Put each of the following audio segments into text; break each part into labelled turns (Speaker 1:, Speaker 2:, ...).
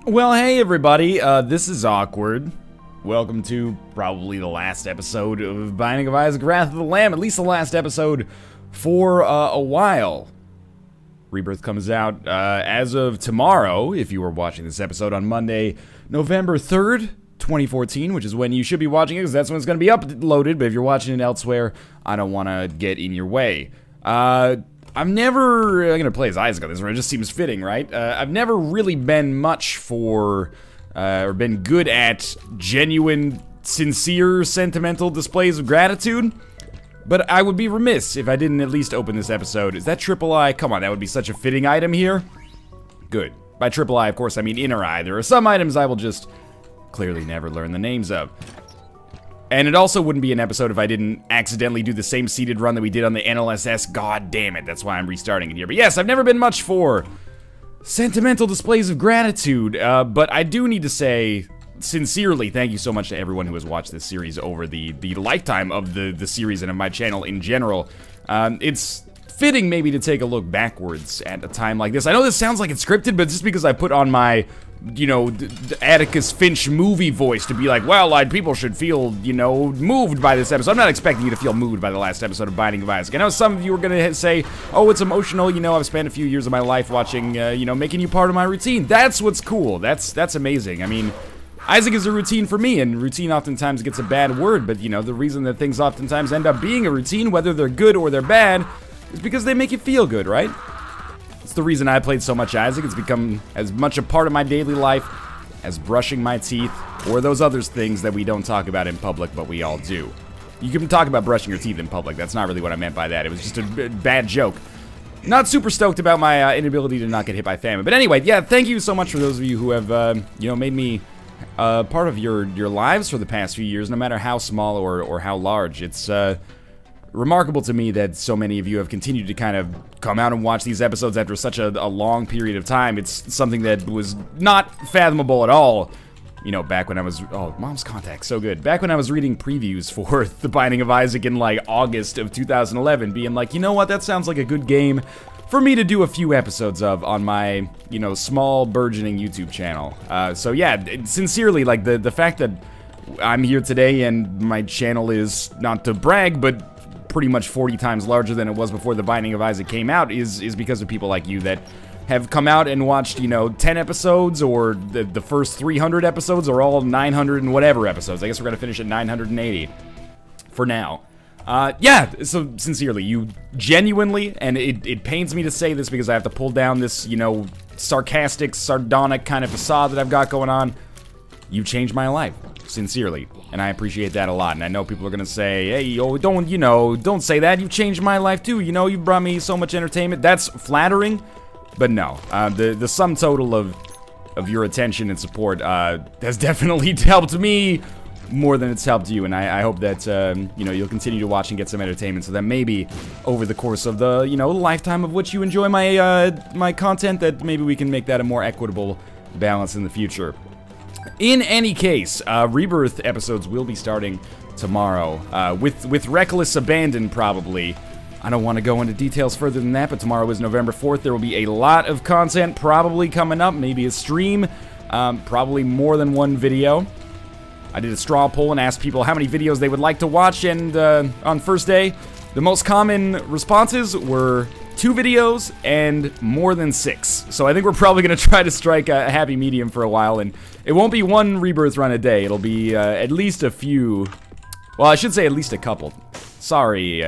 Speaker 1: Well, hey everybody, this is Awkward. Welcome to probably the last episode of Binding of Isaac: Wrath of the Lamb, at least the last episode for a while. Rebirth comes out as of tomorrow, if you were watching this episode on Monday, November 3rd, 2014, which is when you should be watching it, because that's when it's going to be uploaded, but if you're watching it elsewhere, I don't want to get in your way. I'm never going to play as Isaac on this one, it just seems fitting, right? I've never really been much for, or been good at genuine, sincere, sentimental displays of gratitude, but I would be remiss if I didn't at least open this episode. Is that triple I? Come on, that would be such a fitting item here. Good. By triple I, of course, I mean inner eye. There are some items I will just clearly never learn the names of. And it also wouldn't be an episode if I didn't accidentally do the same seeded run that we did on the NLSS. God damn it, that's why I'm restarting it here. But yes, I've never been much for sentimental displays of gratitude, but I do need to say, sincerely, thank you so much to everyone who has watched this series over the lifetime of the series and of my channel in general. It's fitting maybe to take a look backwards at a time like this. I know this sounds like it's scripted, but it's just because I put on my, you know, Atticus Finch movie voice to be like, well, people should feel, you know, moved by this episode. I'm not expecting you to feel moved by the last episode of Binding of Isaac. I know some of you are gonna say, oh, it's emotional, you know, I've spent a few years of my life watching, you know, making you part of my routine. That's what's cool. That's amazing. I mean, Isaac is a routine for me, and routine oftentimes gets a bad word, but, you know, the reason that things oftentimes end up being a routine, whether they're good or they're bad, is because they make you feel good, right? It's the reason I played so much Isaac. It's become as much a part of my daily life as brushing my teeth or those other things that we don't talk about in public, but we all do. You can talk about brushing your teeth in public. That's not really what I meant by that. It was just a bad joke. Not super stoked about my inability to not get hit by famine. But anyway, yeah, thank you so much for those of you who have, you know, made me part of your lives for the past few years, no matter how small or how large. It's remarkable to me that so many of you have continued to kind of come out and watch these episodes after such a long period of time. It's something that was not fathomable at all, you know, back when I was, oh, Mom's Contact, so good. Back when I was reading previews for The Binding of Isaac in, like, August of 2011, being like, you know what, that sounds like a good game for me to do a few episodes of on my, you know, small, burgeoning YouTube channel. So yeah, sincerely, like, the fact that I'm here today and my channel is, not to brag, but pretty much 40 times larger than it was before The Binding of Isaac came out is because of people like you that have come out and watched, you know, 10 episodes or the first 300 episodes or all 900 and whatever episodes. I guess we're gonna finish at 980 for now. Yeah, so sincerely, you genuinely, and it pains me to say this because I have to pull down this, you know, sarcastic, sardonic kind of facade that I've got going on. You changed my life, sincerely, and I appreciate that a lot. And I know people are gonna say, hey, oh, don't, you know, don't say that, you've changed my life too, you know, you've brought me so much entertainment. That's flattering, but no, the sum total of your attention and support has definitely helped me more than it's helped you, and I hope that, you know, you'll continue to watch and get some entertainment, so that maybe over the course of the, you know, lifetime of which you enjoy my, my content, that maybe we can make that a more equitable balance in the future. In any case, Rebirth episodes will be starting tomorrow, with reckless abandon, probably. I don't want to go into details further than that, but tomorrow is November 4th. There will be a lot of content probably coming up, maybe a stream, probably more than one video. I did a straw poll and asked people how many videos they would like to watch, and on first day, the most common responses were 2 videos and more than 6. So I think we're probably going to try to strike a happy medium for a while, and it won't be one Rebirth run a day. It'll be at least a few. Well, I should say at least a couple. Sorry,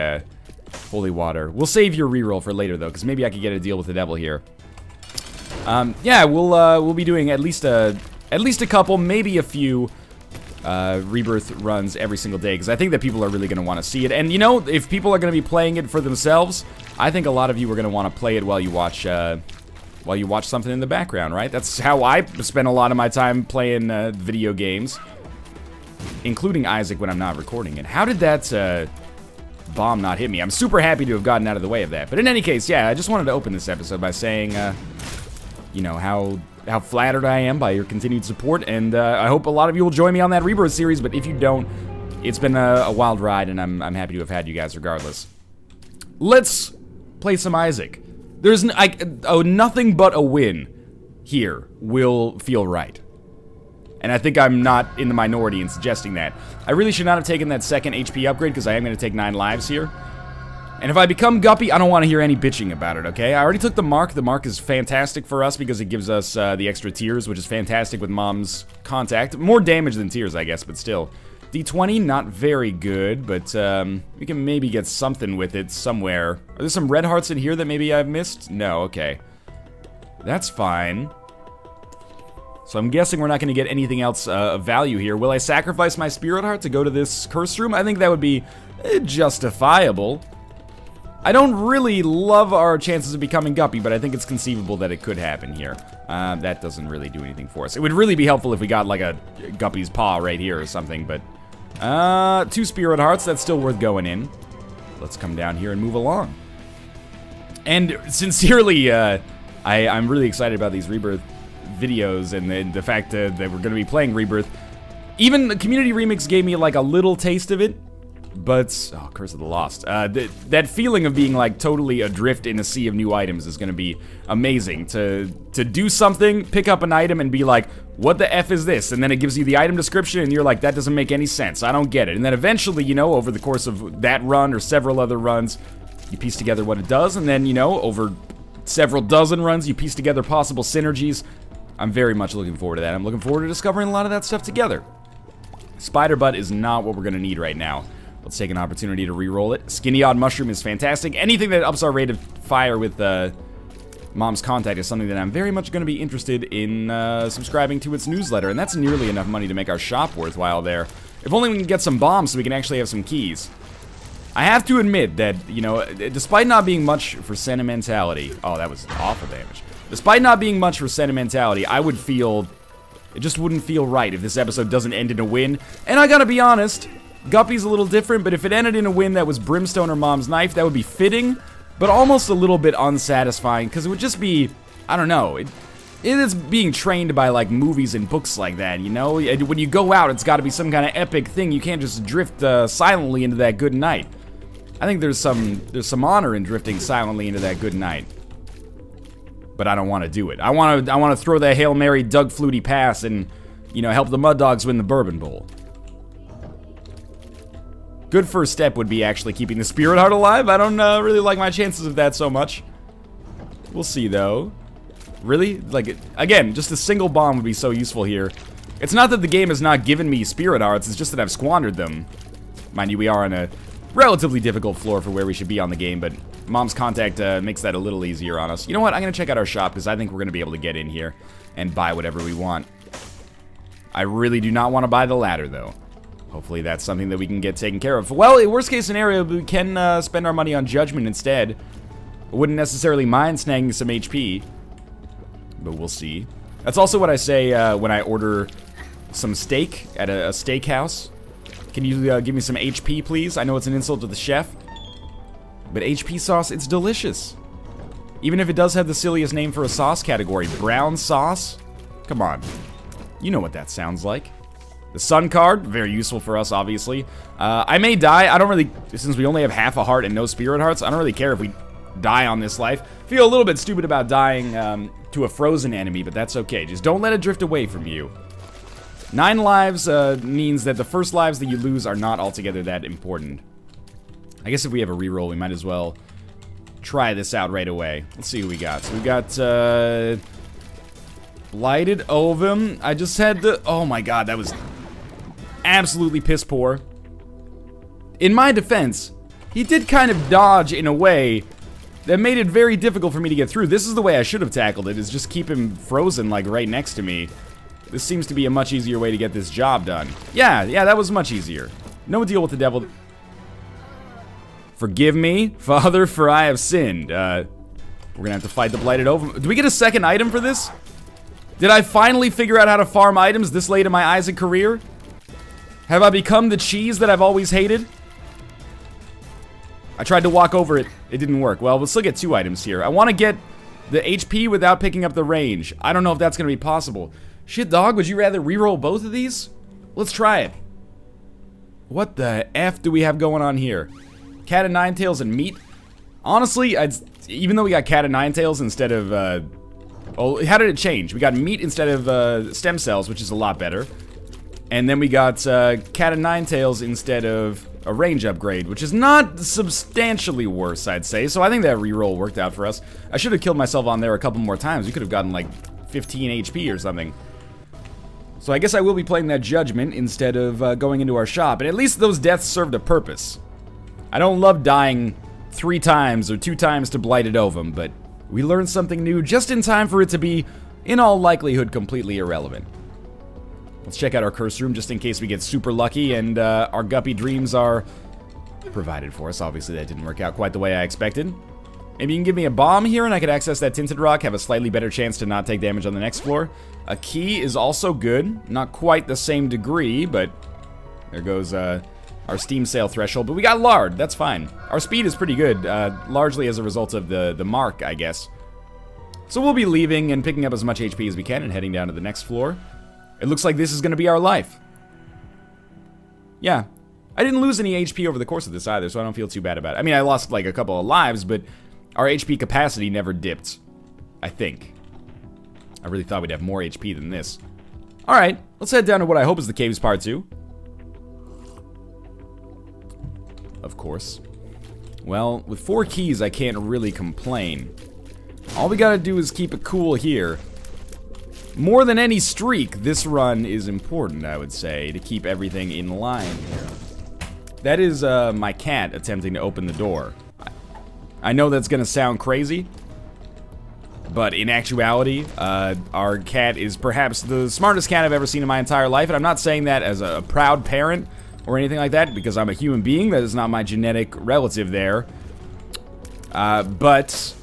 Speaker 1: Holy Water. We'll save your reroll for later, though, because maybe I could get a deal with the devil here. Yeah, we'll be doing at least a couple, maybe a few Rebirth runs every single day, because I think that people are really going to want to see it. And, you know, if people are going to be playing it for themselves, I think a lot of you are going to want to play it while you watch something in the background, right? That's how I spend a lot of my time playing video games, including Isaac when I'm not recording it. How did that bomb not hit me? I'm super happy to have gotten out of the way of that. But in any case, yeah, I just wanted to open this episode by saying, you know, how flattered I am by your continued support, and I hope a lot of you will join me on that Rebirth series, but if you don't, it's been a wild ride, and I'm happy to have had you guys regardless. Let's play some Isaac. There's nothing but a win here will feel right. And I think I'm not in the minority in suggesting that. I really should not have taken that second HP upgrade because I am going to take 9 lives here. And if I become Guppy, I don't want to hear any bitching about it, okay? I already took the mark. The mark is fantastic for us because it gives us the extra tears, which is fantastic with Mom's contact. More damage than tears, I guess, but still. D20, not very good, but we can maybe get something with it somewhere. Are there some red hearts in here that maybe I've missed? No, okay. That's fine. So I'm guessing we're not going to get anything else of value here. Will I sacrifice my spirit heart to go to this curse room? I think that would be justifiable. I don't really love our chances of becoming Guppy, but I think it's conceivable that it could happen here. That doesn't really do anything for us. It would really be helpful if we got like a Guppy's paw right here or something, but 2 spirit hearts, that's still worth going in. Let's come down here and move along. And sincerely, I'm really excited about these Rebirth videos and the fact that we're going to be playing Rebirth. Even the Community Remix gave me like a little taste of it. But, oh, Curse of the Lost. That feeling of being, like, totally adrift in a sea of new items is gonna be amazing. To do something, pick up an item, and be like, what the F is this? And then it gives you the item description, and you're like, that doesn't make any sense. I don't get it. And then eventually, you know, over the course of that run or several other runs, you piece together what it does, and then, you know, over several dozen runs, you piece together possible synergies. I'm very much looking forward to that. I'm looking forward to discovering a lot of that stuff together. Spider Butt is not what we're gonna need right now. Let's take an opportunity to re-roll it. Skinny Odd Mushroom is fantastic. Anything that ups our rate of fire with Mom's contact is something that I'm very much going to be interested in subscribing to its newsletter. And that's nearly enough money to make our shop worthwhile there. If only we can get some bombs so we can actually have some keys. I have to admit that, you know, despite not being much for sentimentality... Oh, that was awful damage. Despite not being much for sentimentality, I would feel... It just wouldn't feel right if this episode doesn't end in a win. And I gotta be honest... Guppy's a little different, but if it ended in a win that was Brimstone or Mom's Knife, that would be fitting, but almost a little bit unsatisfying, because it would just be, I don't know, it is being trained by, like, movies and books like that, you know? When you go out, it's got to be some kind of epic thing. You can't just drift silently into that good night. I think there's some honor in drifting silently into that good night. But I don't want to do it. I want to throw that Hail Mary Doug Flutie pass and, you know, help the Mud Dogs win the Bourbon Bowl. Good first step would be actually keeping the Spirit Heart alive. I don't really like my chances of that so much. We'll see, though. Really? Like, again, just a single bomb would be so useful here. It's not that the game has not given me Spirit Hearts, it's just that I've squandered them. Mind you, we are on a relatively difficult floor for where we should be on the game, but Mom's contact makes that a little easier on us. You know what? I'm going to check out our shop, because I think we're going to be able to get in here and buy whatever we want. I really do not want to buy the ladder, though. Hopefully that's something that we can get taken care of. Well, in worst case scenario, we can spend our money on Judgment instead. I wouldn't necessarily mind snagging some HP, but we'll see. That's also what I say when I order some steak at a steakhouse. Can you give me some HP, please? I know it's an insult to the chef, but HP sauce, it's delicious. Even if it does have the silliest name for a sauce category, brown sauce? Come on. You know what that sounds like. The Sun card, very useful for us, obviously. I may die. I don't really, since we only have half a heart and no Spirit Hearts, I don't really care if we die on this life. Feel a little bit stupid about dying to a frozen enemy, but that's okay. Just don't let it drift away from you. 9 lives means that the first lives that you lose are not altogether that important. I guess if we have a reroll, we might as well try this out right away. Let's see who we got. So we got Blighted Ovum. I just had to, oh my god, that was absolutely piss poor. In my defense, he did kind of dodge in a way that made it very difficult for me to get through. This is the way I should have tackled it, is just keep him frozen, like, right next to me. This seems to be a much easier way to get this job done. Yeah, that was much easier. No deal with the devil. Forgive me, Father, for I have sinned. We're gonna have to fight the Blighted Ovum. Do we get a second item for this? Did I finally figure out how to farm items this late in my Isaac career? Have I become the cheese that I've always hated? I tried to walk over it. It didn't work. Well, we'll still get 2 items here. I want to get the HP without picking up the range. I don't know if that's going to be possible. Shit, dog, would you rather reroll both of these? Let's try it. What the F do we have going on here? Cat of Nine Tails and meat? Honestly, even though we got Cat of Nine Tails instead of Oh, how did it change? We got meat instead of stem cells, which is a lot better. And then we got cat of nine tails instead of a range upgrade, which is not substantially worse, I'd say. So I think that reroll worked out for us. I should have killed myself on there a couple more times. We could have gotten like 15 HP or something. So I guess I will be playing that judgment instead of going into our shop. And at least those deaths served a purpose. I don't love dying 3 times or 2 times to Blighted Ovum, but we learned something new just in time for it to be, in all likelihood, completely irrelevant. Let's check out our curse room just in case we get super lucky and our guppy dreams are provided for us. Obviously that didn't work out quite the way I expected. Maybe you can give me a bomb here and I could access that tinted rock, have a slightly better chance to not take damage on the next floor. A key is also good. Not quite the same degree, but there goes our Steam sale threshold. But we got lard, that's fine. Our speed is pretty good, largely as a result of the mark, I guess. So we'll be leaving and picking up as much HP as we can and heading down to the next floor. It looks like this is going to be our life. Yeah. I didn't lose any HP over the course of this either, so I don't feel too bad about it. I mean, I lost like a couple of lives, but our HP capacity never dipped. I think. I really thought we'd have more HP than this. Alright, let's head down to what I hope is the Caves Part 2. Of course. Well, with 4 keys, I can't really complain. All we gotta do is keep it cool here. More than any streak, this run is important, I would say, to keep everything in line here. That is my cat attempting to open the door. I know that's gonna sound crazy, but in actuality, our cat is perhaps the smartest cat I've ever seen in my entire life, and I'm not saying that as a proud parent or anything like that, because I'm a human being. That is not my genetic relative there. But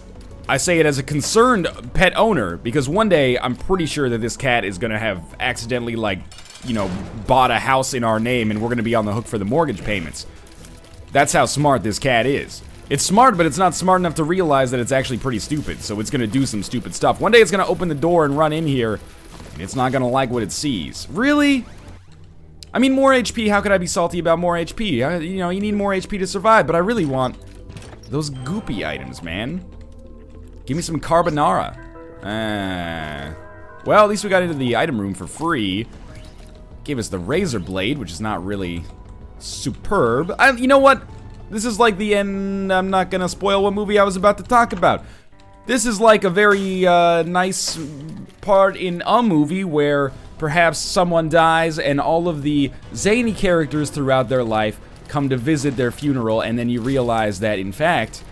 Speaker 1: I say it as a concerned pet owner, because one day I'm pretty sure that this cat is gonna have accidentally, like, you know, bought a house in our name and we're gonna be on the hook for the mortgage payments. That's how smart this cat is. It's smart, but it's not smart enough to realize that it's actually pretty stupid, so it's gonna do some stupid stuff. One day it's gonna open the door and run in here, and it's not gonna like what it sees. Really? I mean, more HP, how could I be salty about more HP? You know, you need more HP to survive, but I really want those goopy items, man. Give me some carbonara. Well, at least we got into the item room for free. Gave us the razor blade, which is not really superb. You know what? This is like the end. I'm not gonna spoil what movie I was about to talk about. This is like a very nice part in a movie where perhaps someone dies and all of the zany characters throughout their life come to visit their funeral, and then you realize that, in fact,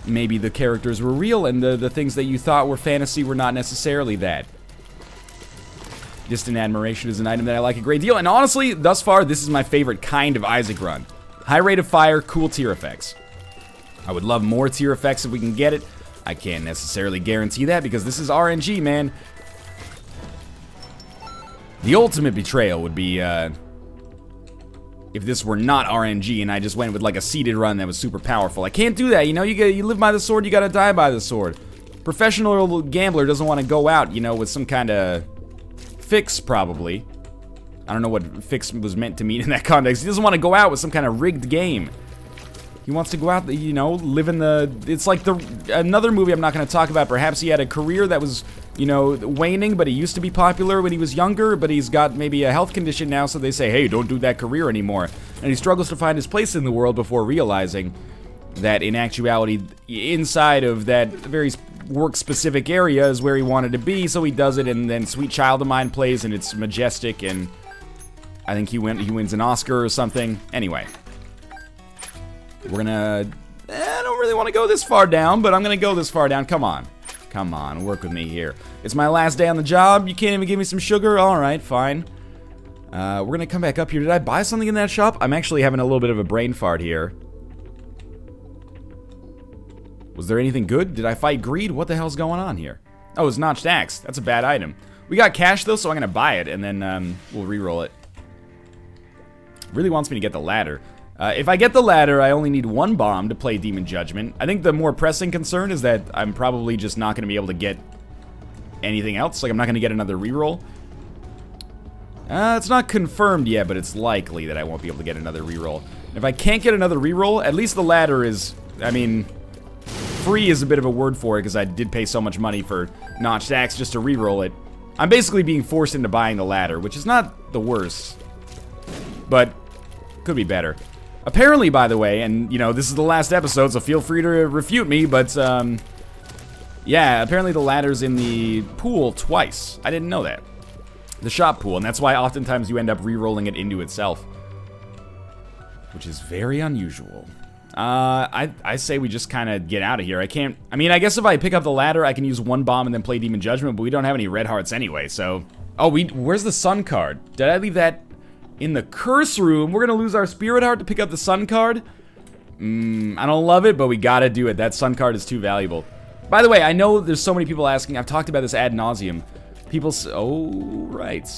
Speaker 1: maybe the characters were real and the things that you thought were fantasy were not necessarily that. Distant Admiration is an item that I like a great deal, and honestly, thus far, this is my favorite kind of Isaac run. High rate of fire, cool tier effects. I would love more tier effects if we can get it. I can't necessarily guarantee that because this is RNG, man. The ultimate betrayal would be if this were not RNG and I just went with like a seeded run that was super powerful. I can't do that, you know, you live by the sword, you gotta die by the sword. Professional gambler doesn't want to go out, you know, with some kind of fix, probably. I don't know what fix was meant to mean in that context. He doesn't want to go out with some kind of rigged game. He wants to go out, you know, live in the... It's like another movie I'm not going to talk about. Perhaps he had a career that was, you know, waning, but he used to be popular when he was younger, but he's got maybe a health condition now, so they say, hey, don't do that career anymore. And he struggles to find his place in the world before realizing that, in actuality, inside of that very work-specific area is where he wanted to be, so he does it, and then Sweet Child of Mine plays, and it's majestic, and I think he wins an Oscar or something. Anyway. We're gonna... I don't really want to go this far down, but I'm gonna go this far down. Come on. Come on, work with me here. It's my last day on the job. You can't even give me some sugar? Alright, fine. We're gonna come back up here. Did I buy something in that shop? I'm actually having a little bit of a brain fart here. Was there anything good? Did I fight greed? What the hell's going on here? Oh, it's notched axe. That's a bad item. We got cash, though, so I'm gonna buy it, and then we'll re-roll it. Really wants me to get the ladder. If I get the ladder, I only need 1 bomb to play Demon Judgment. I think the more pressing concern is that I'm probably just not going to be able to get anything else. Like, I'm not going to get another reroll. It's not confirmed yet, but it's likely that I won't be able to get another reroll. If I can't get another reroll, at least the ladder is, I mean, free is a bit of a word for it because I did pay so much money for Notched Axe just to re-roll it. I'm basically being forced into buying the ladder, which is not the worst, but could be better. Apparently, by the way, and you know, this is the last episode, so feel free to refute me, but yeah, apparently the ladder's in the pool twice. I didn't know that. The shop pool, and that's why oftentimes you end up re-rolling it into itself, which is very unusual. I say we just kind of get out of here. I mean, I guess if I pick up the ladder, I can use one bomb and then play Demon Judgment, but we don't have any red hearts anyway, so... Oh, where's the sun card? Did I leave that in the curse room? We're gonna lose our spirit heart to pick up the sun card? I don't love it, but we gotta do it. That sun card is too valuable. By the way, I know there's so many people asking, I've talked about this ad nauseum. People say, oh, right.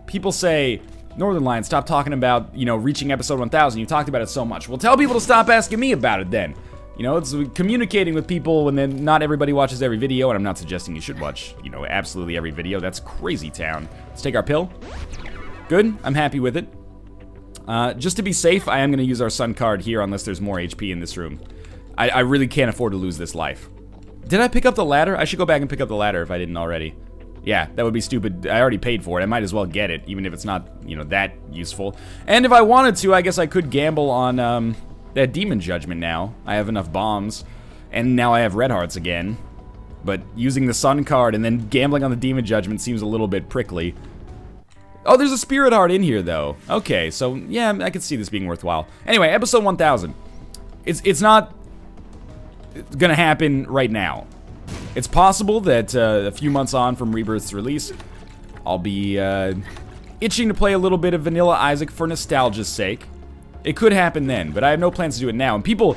Speaker 1: People say, Northernlion, stop talking about, you know, reaching episode 1000. You talked about it so much. Well, tell people to stop asking me about it then. You know, it's communicating with people when then not everybody watches every video, and I'm not suggesting you should watch, you know, absolutely every video. That's crazy town. Let's take our pill. Good, I'm happy with it. Just to be safe, I am going to use our sun card here unless there's more HP in this room. I really can't afford to lose this life. Did I pick up the ladder? I should go back and pick up the ladder if I didn't already. Yeah, that would be stupid. I already paid for it. I might as well get it, even if it's not, you know, that useful. And if I wanted to, I guess I could gamble on that Demon Judgment now. I have enough bombs, and now I have red hearts again. But using the sun card and then gambling on the Demon Judgment seems a little bit prickly. Oh, there's a spirit heart in here, though. Okay, so, yeah, I could see this being worthwhile. Anyway, episode 1000. It's not gonna happen right now. It's possible that a few months on from Rebirth's release, I'll be itching to play a little bit of Vanilla Isaac for nostalgia's sake. It could happen then, but I have no plans to do it now. And people,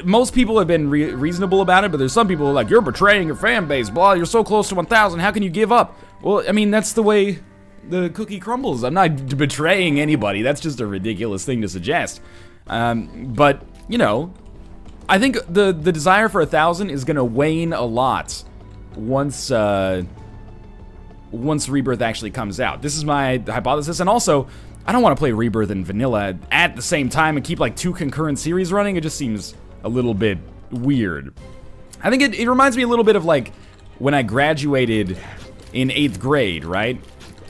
Speaker 1: most people have been reasonable about it, but there's some people who are like, you're betraying your fan base, blah, you're so close to 1000, how can you give up? Well, I mean, that's the way the cookie crumbles. I'm not betraying anybody, that's just a ridiculous thing to suggest. But, you know, I think the desire for 1000 is gonna wane a lot once Rebirth actually comes out. This is my hypothesis, and also, I don't want to play Rebirth and Vanilla at the same time and keep like 2 concurrent series running. It just seems a little bit weird. I think it reminds me a little bit of like when I graduated in 8th grade, right?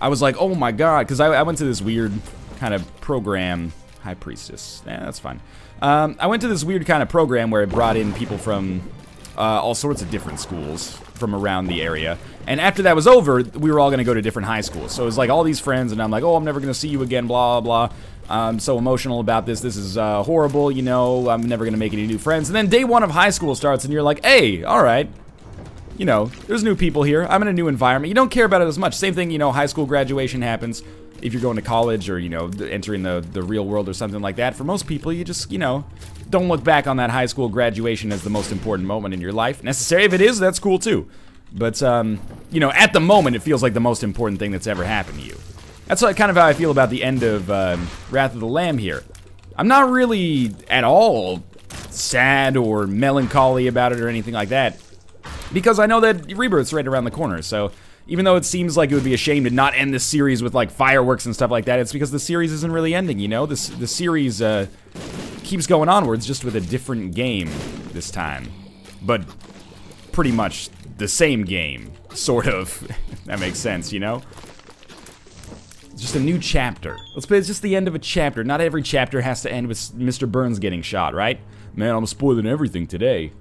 Speaker 1: I was like, oh my god, because I went to this weird kind of program. High Priestess, yeah, that's fine. I went to this weird kind of program where it brought in people from all sorts of different schools from around the area. And after that was over, we were all going to go to different high schools. So it was like all these friends, and I'm like, oh, I'm never going to see you again, blah, blah, blah. I'm so emotional about this. This is horrible, you know, I'm never going to make any new friends. And then day 1 of high school starts, and you're like, hey, all right. You know, there's new people here. I'm in a new environment. You don't care about it as much. Same thing, you know, high school graduation happens. If you're going to college or, you know, entering the real world or something like that, for most people, you just, you know, don't look back on that high school graduation as the most important moment in your life. Necessary if it is, that's cool too. But, you know, at the moment, it feels like the most important thing that's ever happened to you. That's kind of how I feel about the end of Wrath of the Lamb here. I'm not really at all sad or melancholy about it or anything like that, because I know that Rebirth's right around the corner, so even though it seems like it would be a shame to not end this series with, like, fireworks and stuff like that, it's because the series isn't really ending, you know? The series keeps going onwards, just with a different game this time. But pretty much the same game, sort of. That makes sense, you know? It's just a new chapter. It's just the end of a chapter. Not every chapter has to end with Mr. Burns getting shot, right? Man, I'm spoiling everything today.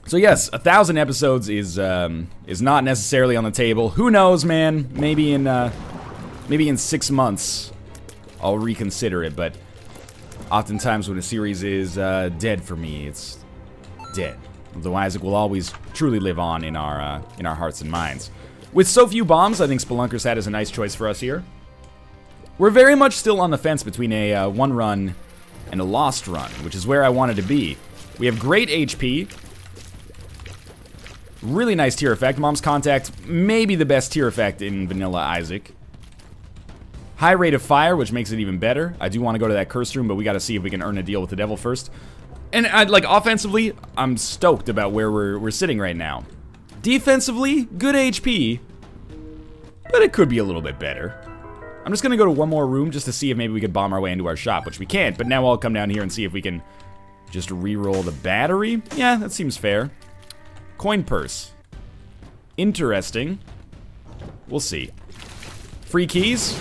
Speaker 1: So yes, 1000 episodes is not necessarily on the table. Who knows, man? Maybe in 6 months, I'll reconsider it. But oftentimes when a series is dead for me, it's dead. Although Isaac will always truly live on in our hearts and minds. With so few bombs, I think Spelunker's Hat is a nice choice for us here. We're very much still on the fence between a 1 run and a lost run, which is where I wanted to be. We have great HP. Really nice tier effect. Mom's Contact, maybe the best tier effect in Vanilla Isaac. High rate of fire, which makes it even better. I do want to go to that curse room, but we got to see if we can earn a deal with the devil first. And like offensively, I'm stoked about where we're sitting right now. Defensively, good HP, but it could be a little bit better. I'm just gonna go to one more room just to see if maybe we could bomb our way into our shop, which we can't. But now I'll come down here and see if we can Just reroll the battery? Yeah, that seems fair. Coin purse. Interesting. We'll see. Free keys?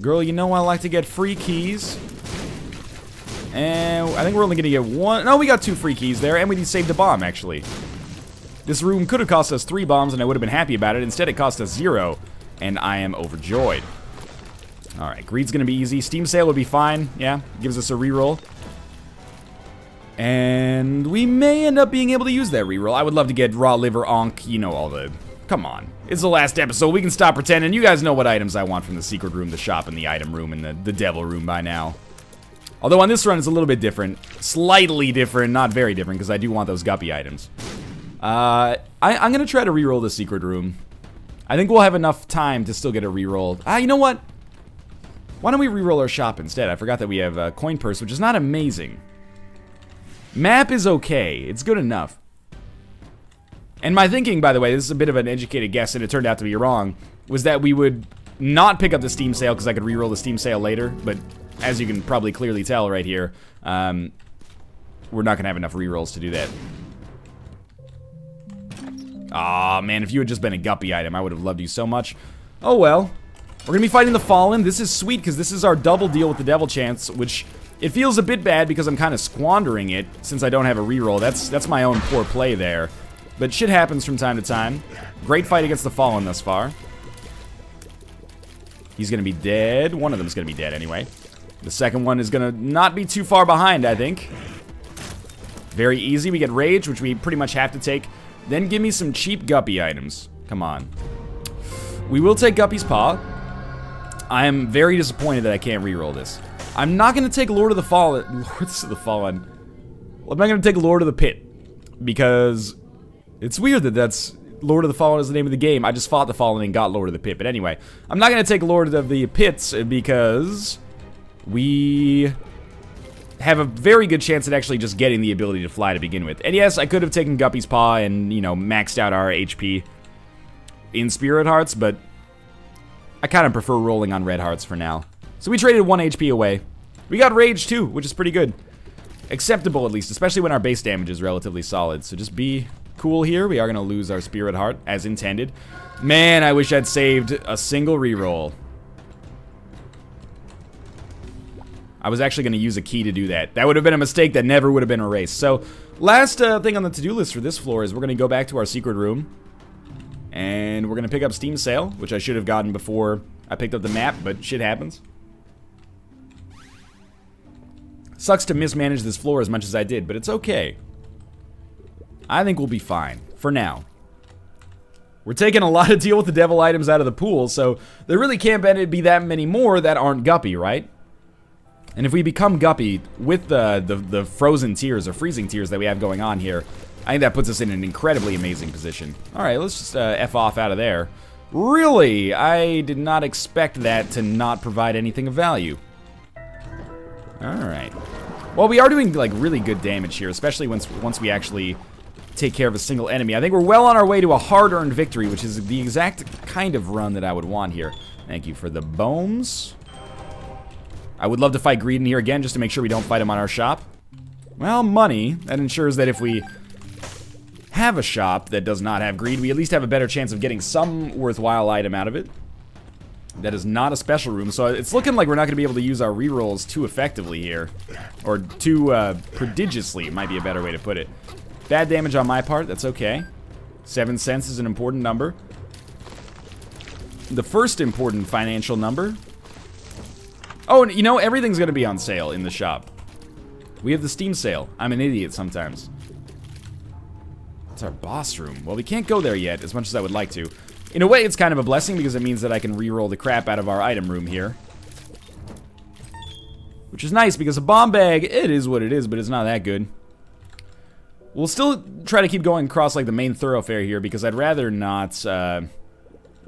Speaker 1: Girl, you know I like to get free keys. And I think we're only gonna get one. No, we got 2 free keys there, and we saved a bomb, actually. This room could have cost us 3 bombs, and I would have been happy about it. Instead, it cost us 0, and I am overjoyed. Alright, greed's gonna be easy. Steam sale would be fine. Yeah, gives us a reroll. And we may end up being able to use that reroll. I would love to get raw liver, onk, you know, all the... Come on. It's the last episode. We can stop pretending. You guys know what items I want from the secret room, the shop, and the item room, and the devil room by now. Although on this run, it's a little bit different. Slightly different, not very different, because I do want those guppy items. I'm going to try to reroll the secret room. I think we'll have enough time to still get a reroll. You know what? Why don't we reroll our shop instead? I forgot that we have a coin purse, which is not amazing. Map is okay. It's good enough. And my thinking, by the way, this is a bit of an educated guess, and it turned out to be wrong, was that we would not pick up the Steam sale because I could reroll the Steam sale later, but as you can probably clearly tell right here, we're not going to have enough rerolls to do that. Aw, man, if you had just been a guppy item, I would have loved you so much. Oh well. We're going to be fighting the Fallen. This is sweet because this is our double deal with the Devil Chance, which it feels a bit bad because I'm kind of squandering it since I don't have a reroll. That's my own poor play there. But shit happens from time to time. Great fight against the Fallen thus far. He's going to be dead. One of them is going to be dead anyway. The second one is going to not be too far behind, I think. Very easy. We get Rage, which we pretty much have to take. Then give me some cheap Guppy items. Come on. We will take Guppy's Paw. I am very disappointed that I can't reroll this. I'm not going to take Lord of the Fallen. Lords of the Fallen. Well, I'm not going to take Lord of the Pit. Because it's weird that that's... Lord of the Fallen is the name of the game. I just fought the Fallen and got Lord of the Pit. But anyway, I'm not going to take Lord of the Pits because we have a very good chance at actually just getting the ability to fly to begin with. And yes, I could have taken Guppy's Paw and, you know, maxed out our HP in Spirit Hearts, but I kind of prefer rolling on Red Hearts for now. So we traded 1 HP away. We got Rage too, which is pretty good. Acceptable at least, especially when our base damage is relatively solid. So just be cool here. We are going to lose our Spirit Heart as intended. Man, I wish I'd saved a single reroll. I was actually going to use a key to do that. That would have been a mistake that never would have been erased. So, last thing on the to-do list for this floor is we're going to go back to our secret room. And we're going to pick up Steam Sale, which I should have gotten before I picked up the map, but shit happens. Sucks to mismanage this floor as much as I did, but it's okay. I think we'll be fine, for now. We're taking a lot of deal with the devil items out of the pool, so there really can't be that many more that aren't Guppy, right? And if we become Guppy with the frozen tears or freezing tears that we have going on here, I think that puts us in an incredibly amazing position. Alright, let's just F off out of there. Really? I did not expect that to not provide anything of value. Alright. Well, we are doing, like, really good damage here, especially once we actually take care of a single enemy. I think we're well on our way to a hard-earned victory, which is the exact kind of run that I would want here. Thank you for the bones. I would love to fight Greed in here again, just to make sure we don't fight him on our shop. Well, money. That ensures that if we have a shop that does not have Greed, we at least have a better chance of getting some worthwhile item out of it. That is not a special room, so it's looking like we're not going to be able to use our rerolls too effectively here. Or too prodigiously, might be a better way to put it. Bad damage on my part, that's okay. 7 cents is an important number. The first important financial number. Oh, you know, everything's going to be on sale in the shop. We have the Steam sale. I'm an idiot sometimes. It's our boss room. Well, we can't go there yet, as much as I would like to. In a way, it's kind of a blessing, because it means that I can reroll the crap out of our item room here. Which is nice, because a bomb bag, it is what it is, but it's not that good. We'll still try to keep going across, like, the main thoroughfare here, because I'd rather not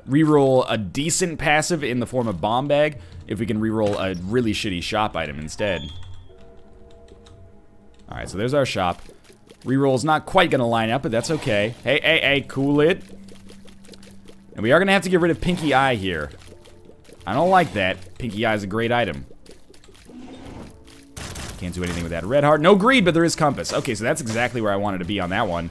Speaker 1: reroll a decent passive in the form of bomb bag if we can reroll a really shitty shop item instead. Alright, so there's our shop. Reroll's not quite gonna line up, but that's okay. Hey, cool it. And we are gonna have to get rid of Pinky Eye here. I don't like that. Pinky Eye is a great item. Can't do anything with that red heart. No greed, but there is compass. Okay, so that's exactly where I wanted to be on that one.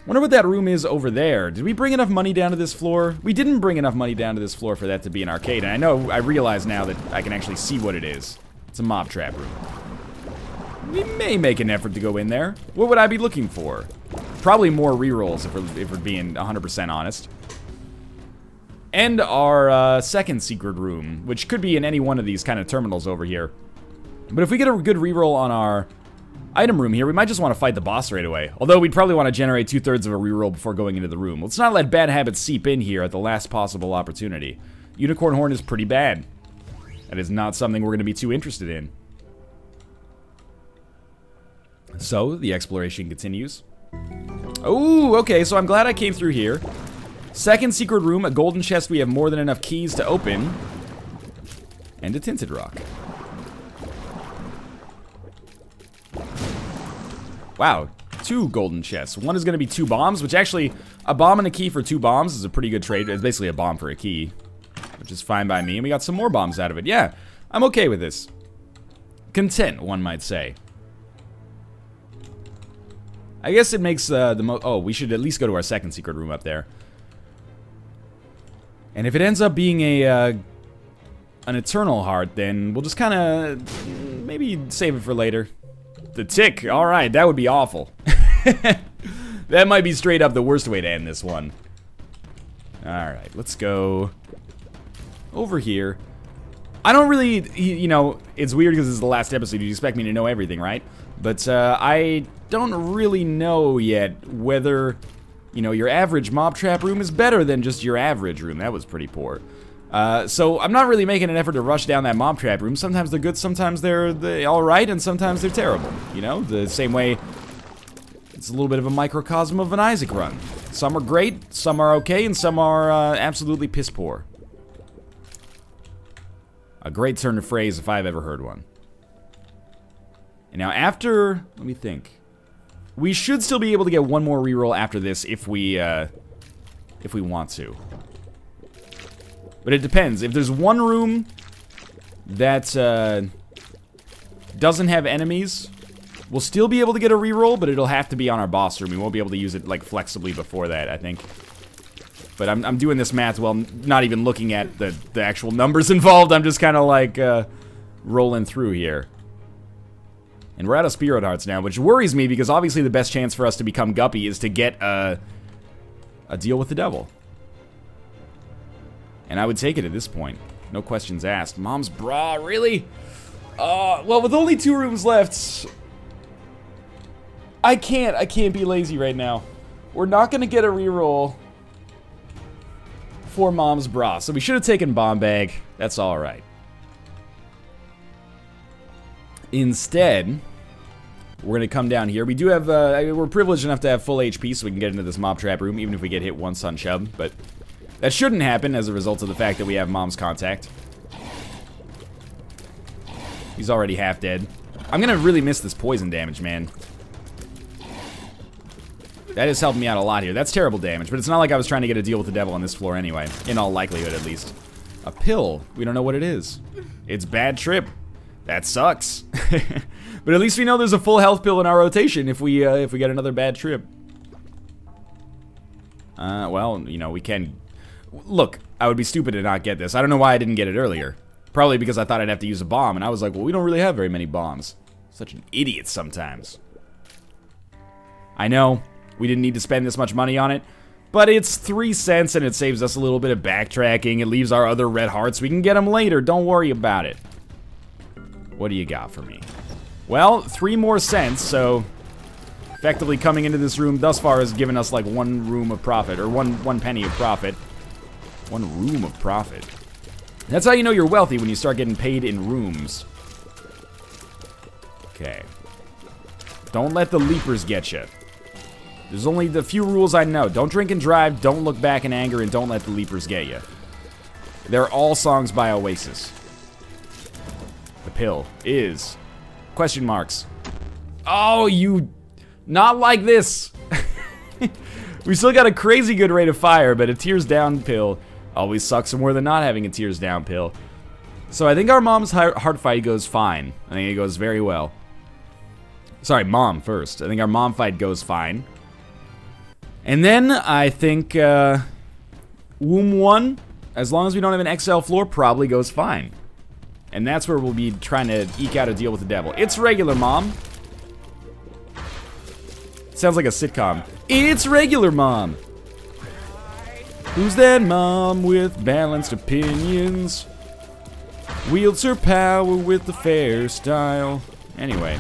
Speaker 1: Wonder what that room is over there. Did we bring enough money down to this floor? We didn't bring enough money down to this floor for that to be an arcade. And I realize now that I can actually see what it is. It's a mob trap room. We may make an effort to go in there. What would I be looking for? Probably more rerolls if we're being 100% honest. And our second secret room, which could be in any one of these kind of terminals over here. But if we get a good reroll on our item room here, we might just want to fight the boss right away. Although we'd probably want to generate 2/3 of a reroll before going into the room. Let's not let bad habits seep in here at the last possible opportunity. Unicorn Horn is pretty bad. That is not something we're going to be too interested in. So, the exploration continues. Oh, okay, so I'm glad I came through here. Second secret room, a golden chest we have more than enough keys to open. And a tinted rock. Wow, 2 golden chests. One is going to be 2 bombs, which actually, a bomb and a key for 2 bombs is a pretty good trade. It's basically a bomb for a key, which is fine by me. And we got some more bombs out of it. Yeah, I'm okay with this. Content, one might say. I guess it makes the most... Oh, we should at least go to our second secret room up there. And if it ends up being an eternal heart, then we'll just kind of maybe save it for later. The tick. All right, that would be awful. That might be straight up the worst way to end this one. All right, let's go over here. I don't really, you know, it's weird because this is the last episode. You expect me to know everything, right? But I don't really know yet whether, you know, your average mob trap room is better than just your average room. That was pretty poor. So I'm not really making an effort to rush down that mob trap room. Sometimes they're good, sometimes they're alright, and sometimes they're terrible. You know, the same way it's a little bit of a microcosm of an Isaac run. Some are great, some are okay, and some are absolutely piss poor. A great turn of phrase if I've ever heard one. And now after, let me think. We should still be able to get one more reroll after this if we want to. But it depends. If there's one room that doesn't have enemies, we'll still be able to get a reroll, but it'll have to be on our boss room. We won't be able to use it like flexibly before that, I think. But I'm doing this math while not even looking at the actual numbers involved. I'm just kind of like rolling through here. And we're out of Spirit Hearts now, which worries me because obviously the best chance for us to become Guppy is to get a deal with the devil. And I would take it at this point. No questions asked. Mom's bra, really? Well, with only 2 rooms left, I can't be lazy right now. We're not gonna get a reroll for Mom's bra, so we should have taken Bomb Bag. That's alright. Instead, we're gonna come down here. We do have, we're privileged enough to have full HP, so we can get into this mob trap room, even if we get hit once on Chub, but that shouldn't happen as a result of the fact that we have Mom's contact. He's already half dead. I'm gonna really miss this poison damage, man. That has helped me out a lot here. That's terrible damage, but it's not like I was trying to get a deal with the devil on this floor anyway. In all likelihood, at least. A pill. We don't know what it is. It's bad trip. That sucks. But at least we know there's a full health pill in our rotation if we get another bad trip. Well, you know, we can... Look, I would be stupid to not get this. I don't know why I didn't get it earlier. Probably because I thought I'd have to use a bomb, and I was like, well, we don't really have very many bombs. Such an idiot sometimes. I know, we didn't need to spend this much money on it, but it's 3 cents and it saves us a little bit of backtracking. It leaves our other red hearts. We can get them later. Don't worry about it. What do you got for me? Well, 3 more cents, so effectively coming into this room thus far has given us like 1 room of profit, or one penny of profit. 1 room of profit. That's how you know you're wealthy, when you start getting paid in rooms. Okay. Don't let the leapers get you. There's only the few rules I know. Don't drink and drive, don't look back in anger, and don't let the leapers get you. They're all songs by Oasis. The pill is... question marks. Oh, you... not like this! We still got a crazy good rate of fire, but a tears down pill always sucks more than not having a tears down pill. So I think our mom's heart fight goes fine. I think it goes very well. Sorry, mom first. I think our mom fight goes fine. And then I think womb 1, as long as we don't have an XL floor, probably goes fine. And that's where we'll be trying to eke out a deal with the devil. It's regular mom. Sounds like a sitcom. It's regular mom. Who's that mom with balanced opinions? Wields her power with the fair style. Anyway.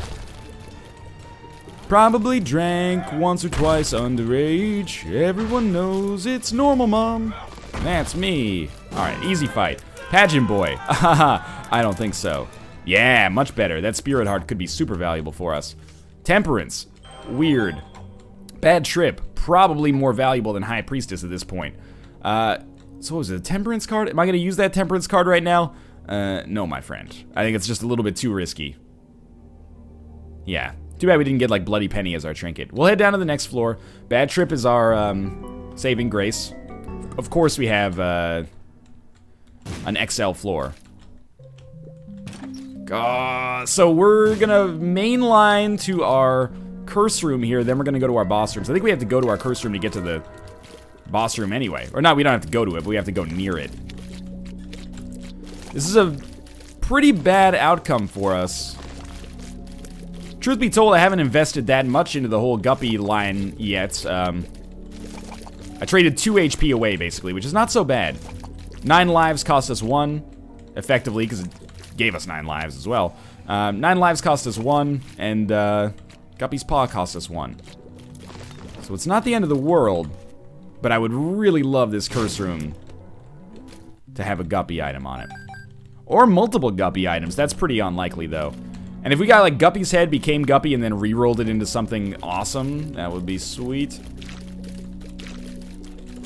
Speaker 1: Probably drank once or twice underage. Everyone knows it's normal, mom. That's me. Alright, easy fight. Pageant boy. I don't think so. Yeah, much better. That spirit heart could be super valuable for us. Temperance. Weird. Bad trip. Probably more valuable than High Priestess at this point. So what was it? A temperance card? Am I going to use that temperance card right now? No, my friend. I think it's just a little bit too risky. Yeah. Too bad we didn't get, like, Bloody Penny as our trinket. We'll head down to the next floor. Bad trip is our, saving grace. Of course we have, an XL floor. So we're gonna mainline to our curse room here, then we're gonna go to our boss rooms. I think we have to go to our curse room to get to the boss room anyway. Or not, we don't have to go to it, but we have to go near it. This is a pretty bad outcome for us. Truth be told, I haven't invested that much into the whole Guppy line yet. I traded 2 HP away, basically, which is not so bad. 9 lives cost us 1, effectively, because it gave us 9 lives as well. 9 lives cost us 1, and Guppy's Paw cost us 1. So it's not the end of the world, but I would really love this curse room to have a Guppy item on it. Or multiple Guppy items. That's pretty unlikely, though. And if we got, like, Guppy's head became Guppy and then re-rolled it into something awesome, that would be sweet.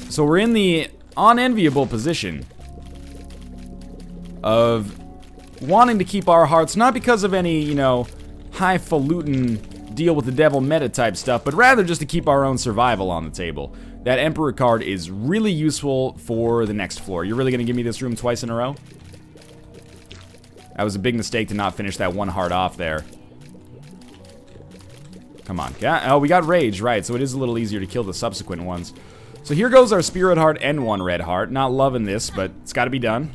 Speaker 1: So we're in the unenviable position of wanting to keep our hearts, not because of any, you know, highfalutin deal with the devil meta type stuff, but rather just to keep our own survival on the table. That Emperor card is really useful for the next floor. You're really gonna give me this room twice in a row? That was a big mistake to not finish that one heart off there. Come on. Oh, we got rage, right, so it is a little easier to kill the subsequent ones. So here goes our spirit heart and 1 red heart. Not loving this, but it's gotta be done.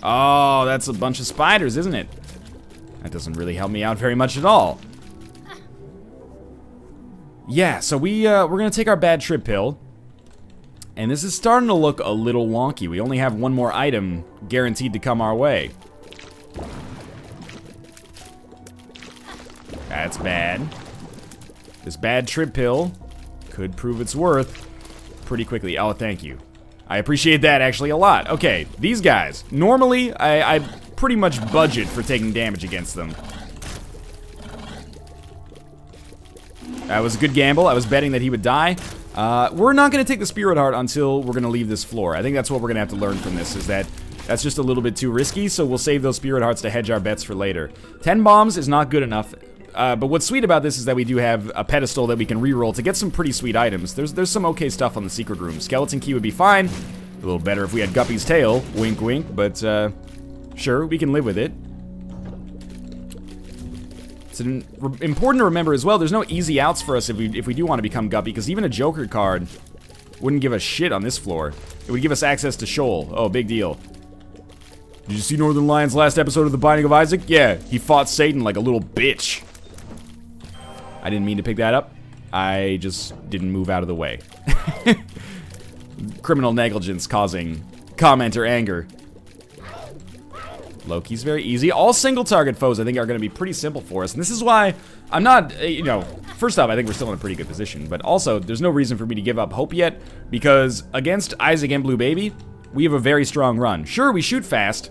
Speaker 1: Oh, that's a bunch of spiders, isn't it? That doesn't really help me out very much at all. Yeah, so we're gonna take our bad trip pill. And this is starting to look a little wonky. We only have 1 more item guaranteed to come our way. That's bad. This bad trip pill could prove its worth pretty quickly. Oh, thank you. I appreciate that actually a lot. Okay, these guys. Normally, I pretty much budget for taking damage against them. That was a good gamble. I was betting that he would die. We're not going to take the Spirit Heart until we're going to leave this floor. I think that's what we're going to have to learn from this, is that that's just a little bit too risky, so we'll save those Spirit Hearts to hedge our bets for later. 10 bombs is not good enough. But what's sweet about this is that we do have a pedestal that we can reroll to get some pretty sweet items. There's some okay stuff on the secret room. Skeleton key would be fine. A little better if we had Guppy's tail. Wink, wink. But, sure, we can live with it. It's important to remember as well, there's no easy outs for us if we do want to become Guppy, because even a Joker card wouldn't give us shit on this floor. It would give us access to Shoal. Oh, big deal. Did you see Northernlion's last episode of The Binding of Isaac? Yeah, he fought Satan like a little bitch. I didn't mean to pick that up. I just didn't move out of the way. Criminal negligence causing commenter anger. Loki's very easy. All single target foes I think are going to be pretty simple for us. And this is why I'm not, you know, first off, I think we're still in a pretty good position. But also, there's no reason for me to give up hope yet. Because against Isaac and Blue Baby, we have a very strong run. Sure, we shoot fast.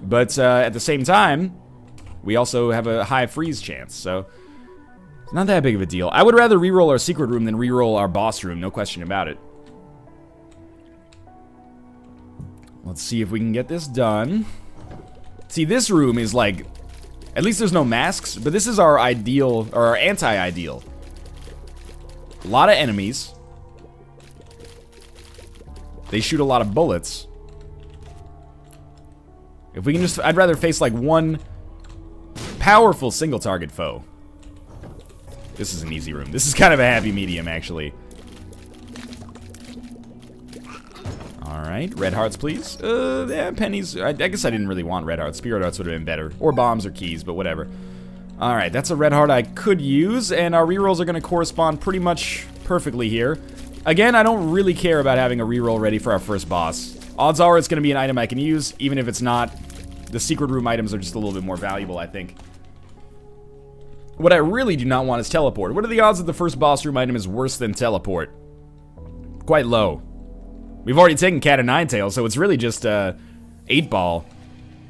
Speaker 1: But at the same time, we also have a high freeze chance. So it's not that big of a deal. I would rather reroll our secret room than reroll our boss room. No question about it. Let's see if we can get this done. See, this room is like, at least there's no masks, but this is our ideal, or our anti-ideal. A lot of enemies. They shoot a lot of bullets. If we can just, I'd rather face like one powerful single target foe. This is an easy room. This is kind of a happy medium, actually. Alright, red hearts, please. Yeah, pennies. I guess I didn't really want red hearts. Spirit hearts would have been better. Or bombs or keys, but whatever. Alright, that's a red heart I could use, and our rerolls are going to correspond pretty much perfectly here. Again, I don't really care about having a reroll ready for our first boss. Odds are it's going to be an item I can use, even if it's not. The secret room items are just a little bit more valuable, I think. What I really do not want is teleport. What are the odds that the first boss room item is worse than teleport? Quite low. We've already taken Cat of Nine Tails, so it's really just 8-ball,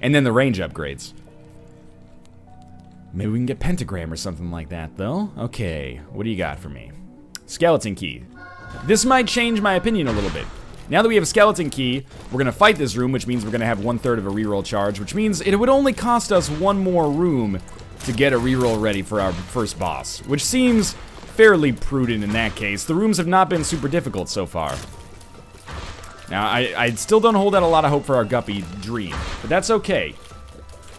Speaker 1: and then the range upgrades. Maybe we can get Pentagram or something like that, though. Okay, what do you got for me? Skeleton Key. This might change my opinion a little bit. Now that we have a Skeleton Key, we're gonna fight this room, which means we're gonna have 1/3 of a reroll charge, which means it would only cost us one more room to get a reroll ready for our first boss, which seems fairly prudent in that case. The rooms have not been super difficult so far. Now, I still don't hold out a lot of hope for our Guppy dream, but that's okay.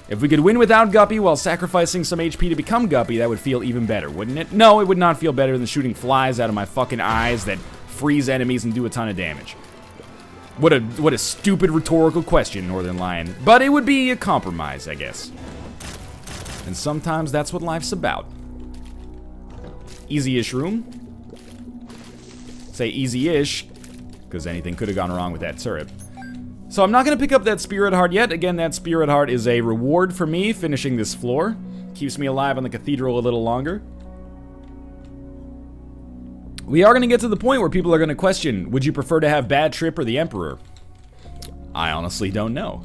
Speaker 1: If we could win without Guppy while sacrificing some HP to become Guppy, that would feel even better, wouldn't it? No, it would not feel better than shooting flies out of my fucking eyes that freeze enemies and do a ton of damage. What a stupid rhetorical question, Northernlion. But it would be a compromise, I guess. And sometimes that's what life's about. Easy-ish room. Say easy-ish, because anything could have gone wrong with that turret. So I'm not going to pick up that Spirit Heart yet. Again, that Spirit Heart is a reward for me finishing this floor. Keeps me alive on the cathedral a little longer. We are going to get to the point where people are going to question, would you prefer to have Bad Trip or the Emperor? I honestly don't know.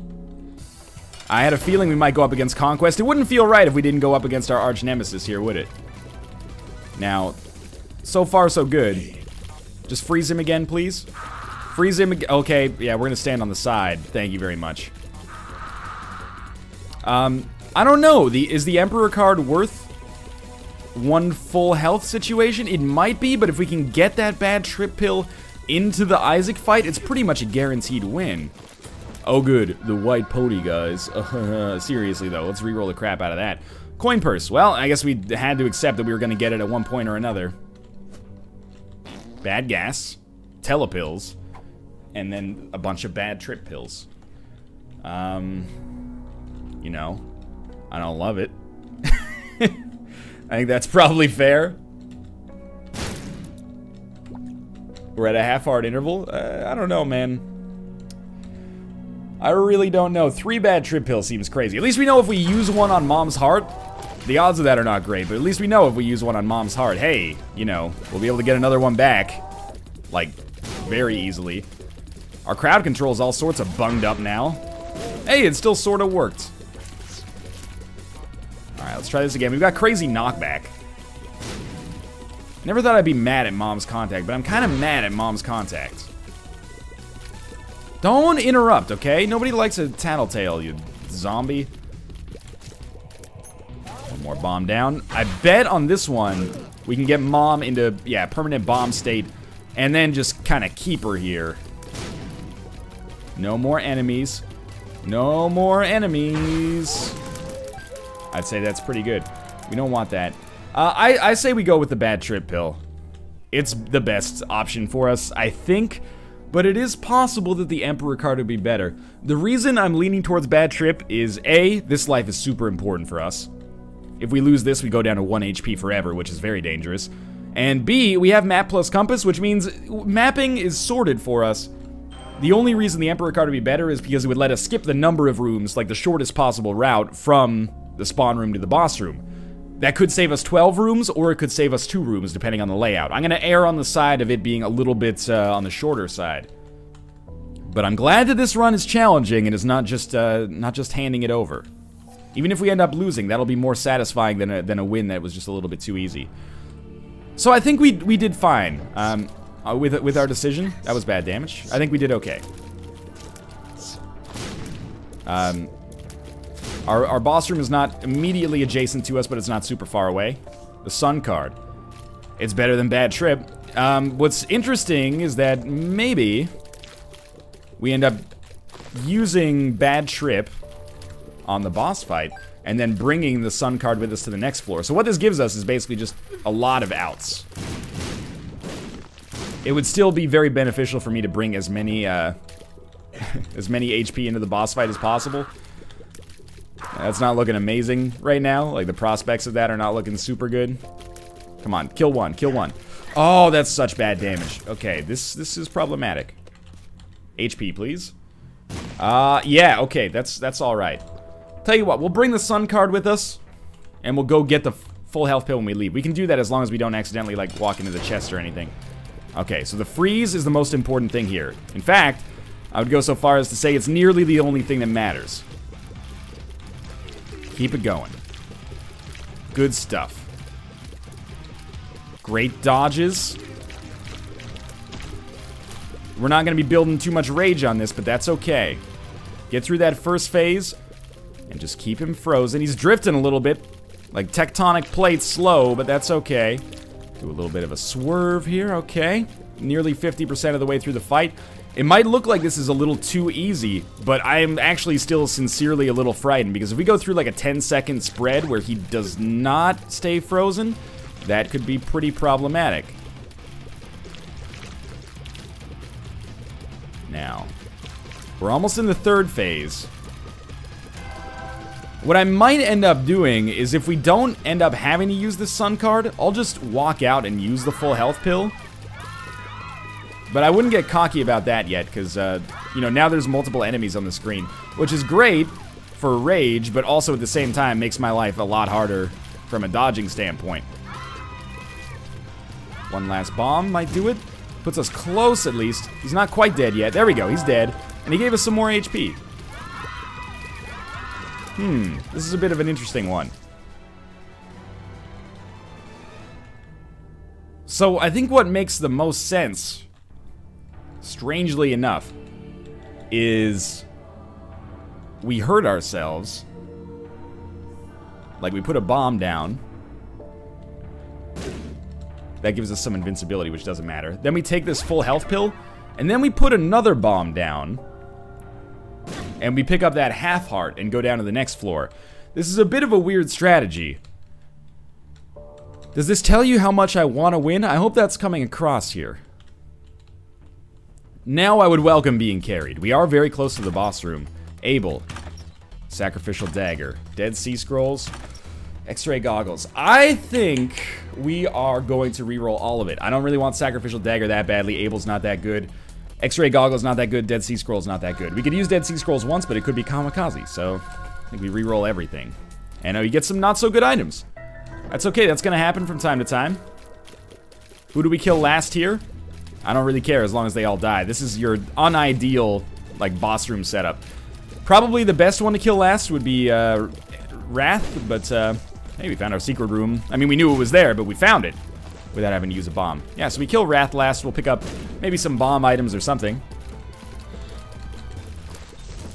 Speaker 1: I had a feeling we might go up against Conquest. It wouldn't feel right if we didn't go up against our arch nemesis here, would it? Now, so far so good. Just freeze him again, please. Freeze him again. Okay, yeah, we're going to stand on the side. Thank you very much. I don't know. Is the Emperor card worth one full health situation? It might be, but if we can get that Bad Trip pill into the Isaac fight, it's pretty much a guaranteed win. Oh good, the white pony, guys. Seriously though, let's reroll the crap out of that. Coin purse. Well, I guess we had to accept that we were going to get it at one point or another. Bad gas, telepills, and then a bunch of bad trip pills. You know, I don't love it. I think that's probably fair. We're at a half-heart interval. I don't know, man. I really don't know. 3 bad trip pills seems crazy. At least we know if we use one on Mom's heart. The odds of that are not great, but at least we know if we use one on Mom's heart, hey, you know, we'll be able to get another one back. Like, very easily. Our crowd control's all sorts of bunged up now. Hey, it still sort of worked. Alright, let's try this again. We've got crazy knockback. Never thought I'd be mad at Mom's contact, but I'm kind of mad at Mom's contact. Don't interrupt, okay? Nobody likes a tattletale, you zombie. One more bomb down. I bet on this one, we can get Mom into, yeah, permanent bomb state, and then just kind of keep her here. No more enemies. No more enemies. I'd say that's pretty good. We don't want that. I say we go with the bad trip pill. It's the best option for us, I think. But it is possible that the Emperor card would be better. The reason I'm leaning towards bad trip is A, this life is super important for us. If we lose this, we go down to 1 HP forever, which is very dangerous. And B, we have map plus compass, which means mapping is sorted for us. The only reason the Emperor card would be better is because it would let us skip the number of rooms, like the shortest possible route from the spawn room to the boss room. That could save us 12 rooms, or it could save us 2 rooms, depending on the layout. I'm gonna err on the side of it being a little bit on the shorter side. But I'm glad that this run is challenging and is not just handing it over. Even if we end up losing, that'll be more satisfying than a win that was just a little bit too easy. So I think we did fine with our decision. That was bad damage. I think we did okay. Our boss room is not immediately adjacent to us, but it's not super far away. The Sun card. It's better than Bad Trip. What's interesting is that maybe we end up using Bad Trip on the boss fight, and then bringing the sun card with us to the next floor. So what this gives us is basically just a lot of outs. It would still be very beneficial for me to bring as many as many HP into the boss fight as possible. That's not looking amazing right now. Like, the prospects of that are not looking super good. Come on, kill one, kill one. Oh, that's such bad damage. Okay, this is problematic. HP, please. Yeah, okay, that's all right. Tell you what, we'll bring the sun card with us, and we'll go get the full health pill when we leave. We can do that as long as we don't accidentally, like, walk into the chest or anything. Okay, so the freeze is the most important thing here. In fact, I would go so far as to say it's nearly the only thing that matters. Keep it going. Good stuff. Great dodges. We're not going to be building too much rage on this, but that's okay. Get through that first phase, and just keep him frozen. He's drifting a little bit, like tectonic plates slow, but that's okay. Do a little bit of a swerve here, okay. Nearly 50% of the way through the fight. It might look like this is a little too easy, but I'm actually still sincerely a little frightened, because if we go through like a 10-second spread where he does not stay frozen, that could be pretty problematic. Now, we're almost in the third phase. What I might end up doing is, if we don't end up having to use the sun card, I'll just walk out and use the full health pill. But I wouldn't get cocky about that yet, because, you know, now there's multiple enemies on the screen, which is great for rage, but also at the same time makes my life a lot harder from a dodging standpoint. One last bomb might do it. Puts us close, at least. He's not quite dead yet. There we go, he's dead. And he gave us some more HP. This is a bit of an interesting one. So I think what makes the most sense, strangely enough, is we hurt ourselves. Like, we put a bomb down. That gives us some invincibility, which doesn't matter. Then we take this full health pill, and then we put another bomb down. And we pick up that half heart and go down to the next floor. This is a bit of a weird strategy. Does this tell you how much I want to win? I hope that's coming across here. Now I would welcome being carried. We are very close to the boss room. Abel. Sacrificial dagger. Dead Sea Scrolls. X-ray goggles. I think we are going to reroll all of it. I don't really want Sacrificial Dagger that badly. Abel's not that good. X-ray goggles not that good. Dead Sea Scrolls not that good. We could use Dead Sea Scrolls once, but it could be kamikaze. So I think we reroll everything. And we get some not so good items. That's okay. That's gonna happen from time to time. Who do we kill last here? I don't really care as long as they all die. This is your unideal, like, boss room setup. Probably the best one to kill last would be Wrath, but hey, we found our secret room. I mean, we knew it was there, but we found it without having to use a bomb. Yeah, so we kill Wrath last. We'll pick up maybe some bomb items or something.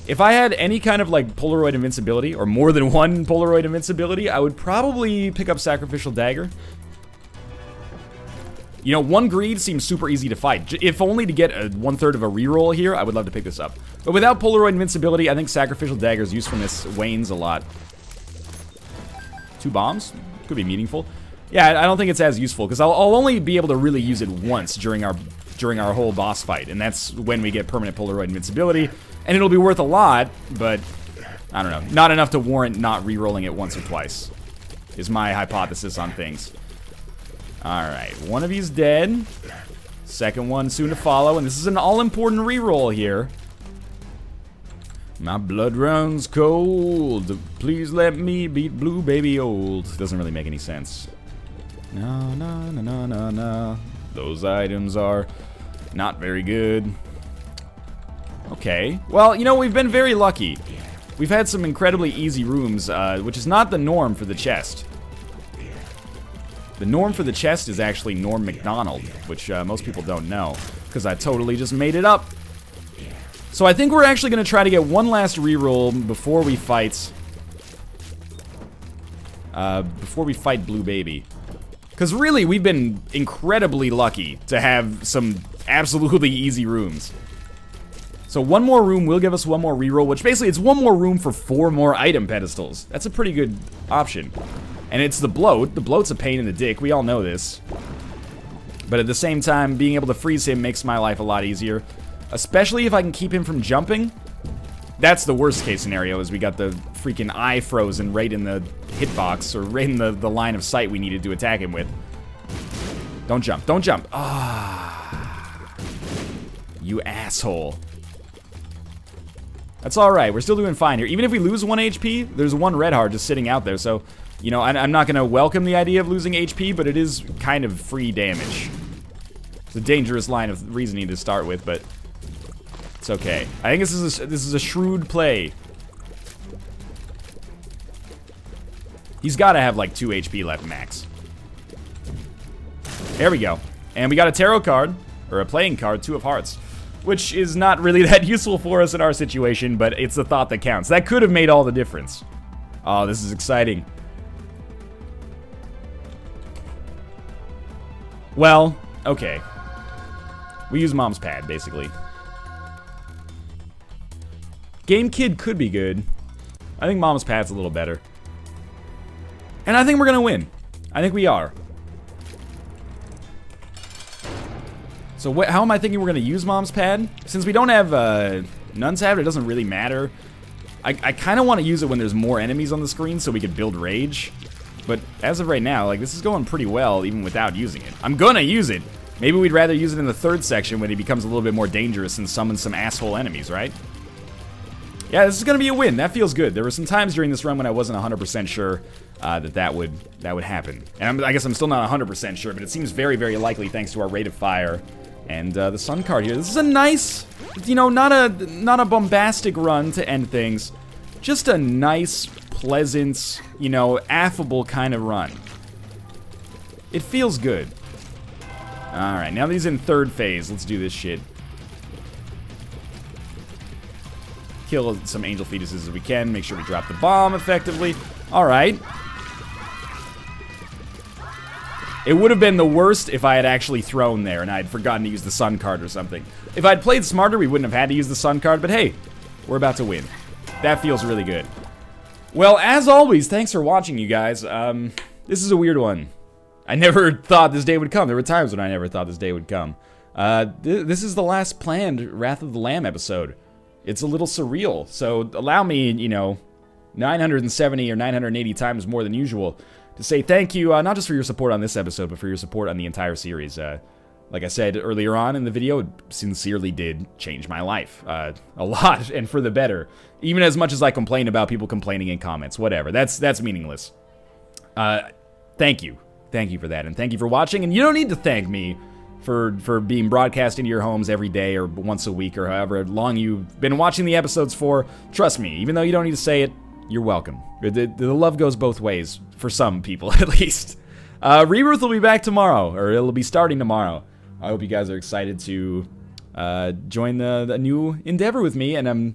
Speaker 1: If I had any kind of, like, Polaroid invincibility, or more than one Polaroid invincibility, I would probably pick up Sacrificial Dagger. You know, one greed seems super easy to fight. If only to get a 1/3 of a reroll here, I would love to pick this up. But without Polaroid invincibility, I think Sacrificial Dagger's usefulness wanes a lot. 2 bombs? Could be meaningful. Yeah, I don't think it's as useful, because I'll only be able to really use it once during our whole boss fight, and that's when we get permanent Polaroid invincibility, and it'll be worth a lot, but I don't know. Not enough to warrant not re-rolling it once or twice, is my hypothesis on things. Alright, one of you's dead. Second one soon to follow, and this is an all-important re-roll here. My blood runs cold. Please let me beat Blue Baby Old. Doesn't really make any sense. No, no, no, no, no, no. Those items are not very good. Okay. Well, you know, we've been very lucky. We've had some incredibly easy rooms, which is not the norm for the chest. The norm for the chest is actually Norm MacDonald, which most people don't know, because I totally just made it up. So I think we're actually going to try to get one last reroll before we fight Blue Baby. Because really, we've been incredibly lucky to have some absolutely easy rooms. So one more room will give us one more reroll, which basically it's one more room for 4 more item pedestals. That's a pretty good option. And it's the bloat. The bloat's a pain in the dick. We all know this. But at the same time, being able to freeze him makes my life a lot easier. Especially if I can keep him from jumping. That's the worst case scenario, is we got the freaking eye frozen right in the hitbox, or right in the line of sight we needed to attack him with. Don't jump. Don't jump. Ah. You asshole. That's alright. We're still doing fine here. Even if we lose 1 HP, there's 1 red heart just sitting out there. So, you know, I'm not going to welcome the idea of losing HP, but it is kind of free damage. It's a dangerous line of reasoning to start with, but it's okay. I think this is a shrewd play. He's got to have like 2 HP left max. There we go. And we got a tarot card, or a playing card, 2 of hearts, which is not really that useful for us in our situation, but it's the thought that counts. That could have made all the difference. Oh, this is exciting. Well, okay. We use Mom's Pad, basically. Game Kid could be good. I think Mom's Pad's a little better. And I think we're gonna win. I think we are. So how am I thinking we're gonna use Mom's Pad? Since we don't have Nun's Habit, it doesn't really matter. I kind of want to use it when there's more enemies on the screen so we could build rage. But as of right now, like, this is going pretty well even without using it. I'm gonna use it. Maybe we'd rather use it in the 3rd section when he becomes a little bit more dangerous and summons some asshole enemies, right? Yeah, this is gonna be a win. That feels good. There were some times during this run when I wasn't 100% sure that would happen. And I guess I'm still not 100% sure, but it seems very, very likely thanks to our rate of fire and the sun card here. This is a nice, you know, not a bombastic run to end things. Just a nice, pleasant, you know, affable kind of run. It feels good. Alright, now that he's in 3rd phase, let's do this shit. Kill some angel fetuses as we can. Make sure we drop the bomb effectively. Alright. It would have been the worst if I had actually thrown there and I had forgotten to use the sun card or something. If I'd played smarter, we wouldn't have had to use the sun card, but hey, we're about to win. That feels really good. Well, as always, thanks for watching, you guys. This is a weird one. I never thought this day would come. There were times when I never thought this day would come. This is the last planned Wrath of the Lamb episode. It's a little surreal, so allow me, you know, 970 or 980 times more than usual to say thank you, not just for your support on this episode, but for your support on the entire series. Like I said earlier on in the video, it sincerely did change my life. A lot, and for the better. Even as much as I complain about people complaining in comments. Whatever, that's meaningless. Thank you. Thank you for that, and thank you for watching, and you don't need to thank me for being broadcast into your homes every day or once a week or however long you've been watching the episodes for. Trust me, even though you don't need to say it, you're welcome. The love goes both ways, for some people at least. Rebirth will be back tomorrow, or it'll be starting tomorrow. I hope you guys are excited to join the new endeavor with me, and I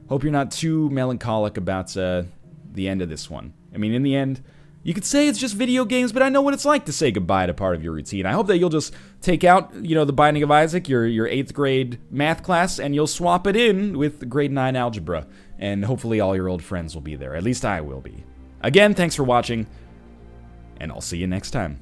Speaker 1: hope you're not too melancholic about the end of this one. I mean, in the end, you could say it's just video games, but I know what it's like to say goodbye to part of your routine. I hope that you'll just take out, you know, the Binding of Isaac, your 8th grade math class, and you'll swap it in with grade 9 algebra. And hopefully all your old friends will be there. At least I will be. Again, thanks for watching, and I'll see you next time.